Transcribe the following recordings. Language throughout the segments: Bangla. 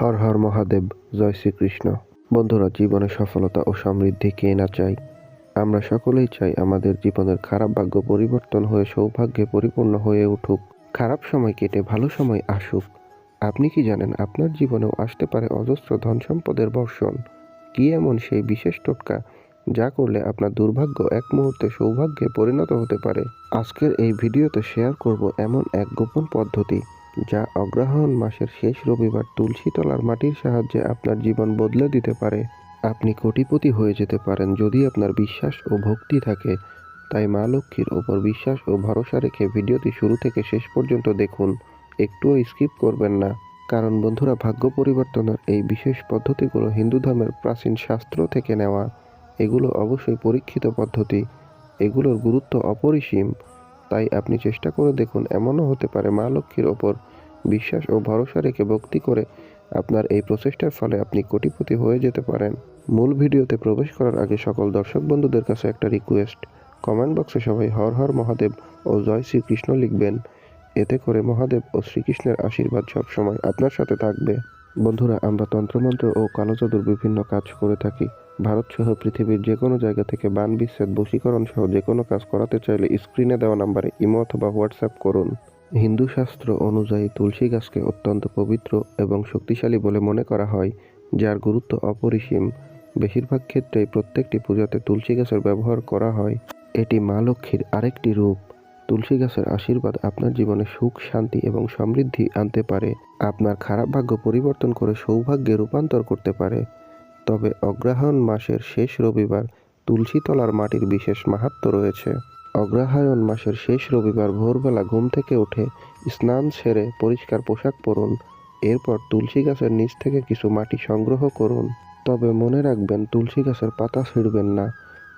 হর হর মহাদেব। জয় শ্রীকৃষ্ণ। বন্ধুরা, জীবনে সফলতা ও সমৃদ্ধি কে না চাই? আমরা সকলেই চাই আমাদের জীবনের খারাপ ভাগ্য পরিবর্তন হয়ে সৌভাগ্যে পরিপূর্ণ হয়ে উঠুক, খারাপ সময় কেটে ভালো সময় আসুক। আপনি কি জানেন আপনার জীবনেও আসতে পারে অজস্র ধন সম্পদের বর্ষণ? কি এমন সেই বিশেষ টোটকা যা করলে আপনার দুর্ভাগ্য এক মুহূর্তে সৌভাগ্যে পরিণত হতে পারে? আজকের এই ভিডিওতে শেয়ার করব এমন এক গোপন পদ্ধতি যা অগ্রহায়ণ মাসের শেষ রবিবার তুলসী তলার মাটির সাহায্যে আপনার জীবন বদলে দিতে পারে। আপনি কোটিপতি হয়ে যেতে পারেন যদি আপনার বিশ্বাস ও ভক্তি থাকে। তাই মা লক্ষ্মীর ওপর বিশ্বাস ও ভরসা রেখে ভিডিওটি শুরু থেকে শেষ পর্যন্ত দেখুন, একটুও স্কিপ করবেন না। কারণ বন্ধুরা, ভাগ্য পরিবর্তনের এই বিশেষ পদ্ধতিগুলো হিন্দু ধর্মের প্রাচীন শাস্ত্র থেকে নেওয়া। এগুলো অবশ্যই পরীক্ষিত পদ্ধতি, এগুলোর গুরুত্ব অপরিসীম। তাই আপনি চেষ্টা করে দেখুন। এমনও হতে পারে মা লক্ষ্মীর ওপর বিশ্বাস ও ভরসা রেখে ভক্তি করে আপনার এই প্রচেষ্টার ফলে আপনি কোটিপতি হয়ে যেতে পারেন। মূল ভিডিওতে প্রবেশ করার আগে সকল দর্শক বন্ধুদের কাছে একটা রিকোয়েস্ট, কমেন্ট বক্সে সবাই হর হর মহাদেব ও জয় শ্রীকৃষ্ণ লিখবেন। এতে করে মহাদেব ও শ্রীকৃষ্ণের আশীর্বাদ সবসময় আপনার সাথে থাকবে। বন্ধুরা, আমরা তন্ত্রমন্ত্র ও কালো জাদুর বিভিন্ন কাজ করে থাকি। ভারত সহ পৃথিবীর যে কোনো জায়গা থেকে বান বিচ্ছেদ, বশীকরণ সহ যে কোনো কাজ করাতে চাইলে স্ক্রিনে দেওয়া নাম্বারে ইমো অথবা হোয়াটসঅ্যাপ করুন। হিন্দু শাস্ত্র অনুযায়ী তুলসী গাছকে অত্যন্ত পবিত্র এবং শক্তিশালী বলে মনে করা হয়, যার গুরুত্ব অপরিসীম। বেশিরভাগ ক্ষেত্রেই প্রত্যেকটি পূজাতে তুলসী গাছের ব্যবহার করা হয়। এটি মা লক্ষ্মীর আরেকটি রূপ। তুলসী গাছের আশীর্বাদ আপনার জীবনে সুখ, শান্তি এবং সমৃদ্ধি আনতে পারে। আপনার খারাপ ভাগ্য পরিবর্তন করে সৌভাগ্যে রূপান্তর করতে পারে। তবে অগ্রহায়ণ মাসের শেষ রবিবার তুলসী তলার মাটির বিশেষ মাহাত্ম্য রয়েছে। অগ্রহায়ণ মাসের শেষ রবিবার ভোরবেলা ঘুম থেকে উঠে স্নান সেরে পরিষ্কার পোশাক পরুন। এরপর তুলসী গাছের নিচ থেকে কিছু মাটি সংগ্রহ করুন। তবে মনে রাখবেন, তুলসী গাছের পাতা ছিঁড়বেন না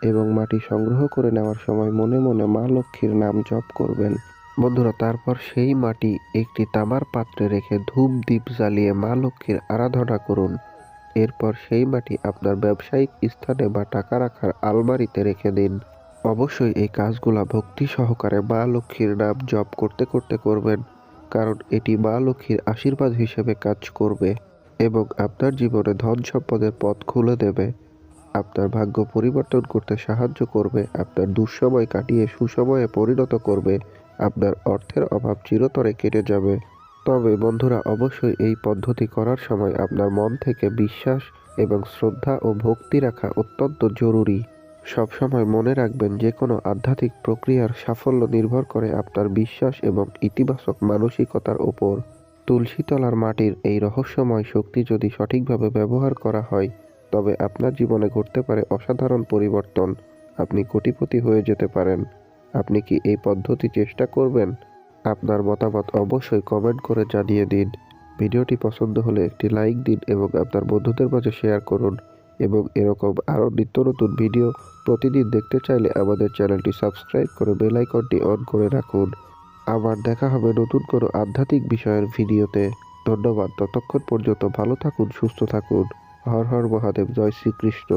এবং মাটি সংগ্রহ করে নেওয়ার সময় মনে মনে মা লক্ষ্মীর নাম জপ করবেন। বন্ধুরা, তারপর সেই মাটি একটি তামার পাত্রে রেখে ধূপ দ্বীপ জ্বালিয়ে মা লক্ষ্মীর আরাধনা করুন। এরপর সেই মাটি আপনার ব্যবসায়িক স্থানে বা টাকা রাখার আলমারিতে রেখে দিন। অবশ্যই এই কাজগুলা ভক্তি সহকারে মা লক্ষ্মীর নাম জপ করতে করতে করবেন, কারণ এটি মা লক্ষ্মীর আশীর্বাদ হিসেবে কাজ করবে এবং আপনার জীবনে ধন সম্পদের পথ খুলে দেবে। আপনার ভাগ্য পরিবর্তন করতে সাহায্য করবে, আপনার দুঃসময় কাটিয়ে সুসময়ে পরিণত করবে, আপনার অর্থের অভাব চিরতরে কেটে যাবে। তবে বন্ধুরা, অবশ্যই এই পদ্ধতি করার সময় আপনার মন থেকে বিশ্বাস এবং শ্রদ্ধা ও ভক্তি রাখা অত্যন্ত জরুরি। সবসময় মনে রাখবেন, যে কোনো আধ্যাত্মিক প্রক্রিয়ার সাফল্য নির্ভর করে আপনার বিশ্বাস এবং ইতিবাচক মানসিকতার ওপর। তুলসী তলার মাটির এই রহস্যময় শক্তি যদি সঠিকভাবে ব্যবহার করা হয়, তবে আপনার জীবনে ঘটতে পারে অসাধারণ পরিবর্তন। আপনি কোটিপতি হয়ে যেতে পারেন। আপনি কি এই পদ্ধতি চেষ্টা করবেন? আপনার মতামত অবশ্যই কমেন্ট করে জানিয়ে দিন। ভিডিওটি পছন্দ হলে একটি লাইক দিন এবং আপনার বন্ধুদের মাঝে শেয়ার করুন। এবং এরকম আরও নিত্য নতুন ভিডিও প্রতিদিন দেখতে চাইলে আমাদের চ্যানেলটি সাবস্ক্রাইব করে বেল আইকনটি অন করে রাখুন। আবার দেখা হবে নতুন কোনো আধ্যাত্মিক বিষয়ের ভিডিওতে। ধন্যবাদ। ততক্ষণ পর্যন্ত ভালো থাকুন, সুস্থ থাকুন। হর হর মহাদেব। জয় শ্রীকৃষ্ণ।